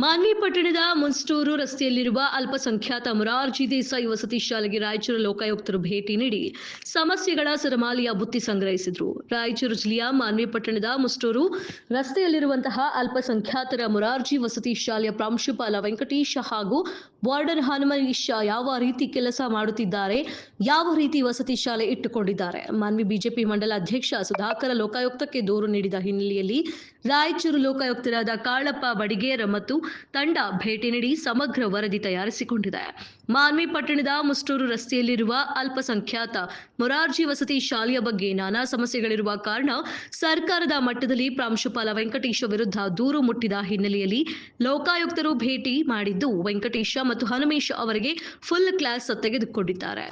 ಮಾನ್ವಿ ಪಟ್ಟಣದ ಮುನ್ಸ್ಟೂರು ರಸ್ತೆಯಲ್ಲಿರುವ ಅಲ್ಪಸಂಖ್ಯಾತ ಮೊರಾರ್ಜಿ ದೇಸಾಯಿ ವಸತಿ ಶಾಲೆಗೆ ರಾಯಚೂರು ಲೋಕಾಯುಕ್ತರು ಭೇಟಿ ನೀಡಿ ಸಮಸ್ಯೆಗಳ ಸರಮಾಲೆಯ ಬುತ್ತಿ ಸಂಗ್ರಹಿಸಿದರು. ರಾಯಚೂರು ಜಿಲ್ಲೆಯ ಮಾನ್ವಿ ಪಟ್ಟಣದ ಮುನ್ಸ್ಟೂರು ರಸ್ತೆಯಲ್ಲಿರುವಂತಹ ಅಲ್ಪಸಂಖ್ಯಾತರ ಮೊರಾರ್ಜಿ ವಸತಿ ಶಾಲೆಯ ಪ್ರಾಂಶುಪಾಲ ವೆಂಕಟೇಶ ಹಾಗೂ ವಾರ್ಡನ್ ಹನುಮೇಶ ಯಾವ ರೀತಿ ಕೆಲಸ ಮಾಡುತ್ತಿದ್ದಾರೆ, ಯಾವ ರೀತಿ ವಸತಿ ಶಾಲೆ ಇಟ್ಟುಕೊಂಡಿದ್ದಾರೆ. ಮಾನ್ವಿ ಬಿಜೆಪಿ ಮಂಡಲ ಅಧ್ಯಕ್ಷ ಸುಧಾಕರ ಲೋಕಾಯುಕ್ತಕ್ಕೆ ದೂರು ನೀಡಿದ ಹಿನ್ನೆಲೆಯಲ್ಲಿ ರಾಯಚೂರು ಲೋಕಾಯುಕ್ತರಾದ ಕಾಳಪ್ಪ ಬಡಿಗೇರ ಮತ್ತು ತಂಡ ಭೇಟಿ ನೀಡಿ ಸಮಗ್ರ ವರದಿ ತಯಾರಿಸಿಕೊಂಡಿದೆ. ಮಾನ್ವಿ ಪಟ್ಟಣದ ಮುಸ್ಟೂರು ರಸ್ತೆಯಲ್ಲಿರುವ ಅಲ್ಪಸಂಖ್ಯಾತ ಮೊರಾರ್ಜಿ ವಸತಿ ಶಾಲೆಯ ಬಗ್ಗೆ ನಾನಾ ಸಮಸ್ಯೆಗಳಿರುವ ಕಾರಣ ಸರ್ಕಾರದ ಮಟ್ಟದಲ್ಲಿ ಪ್ರಾಂಶುಪಾಲ ವೆಂಕಟೇಶ ವಿರುದ್ಧ ದೂರು ಮುಟ್ಟಿದ ಹಿನ್ನೆಲೆಯಲ್ಲಿ ಲೋಕಾಯುಕ್ತರು ಭೇಟಿ ಮಾಡಿದ್ದು ವೆಂಕಟೇಶ ಮತ್ತು ಹನುಮೇಶ ಅವರಿಗೆ ಫುಲ್ ಕ್ಲಾಸ್ ತೆಗೆದುಕೊಂಡಿದ್ದಾರೆ.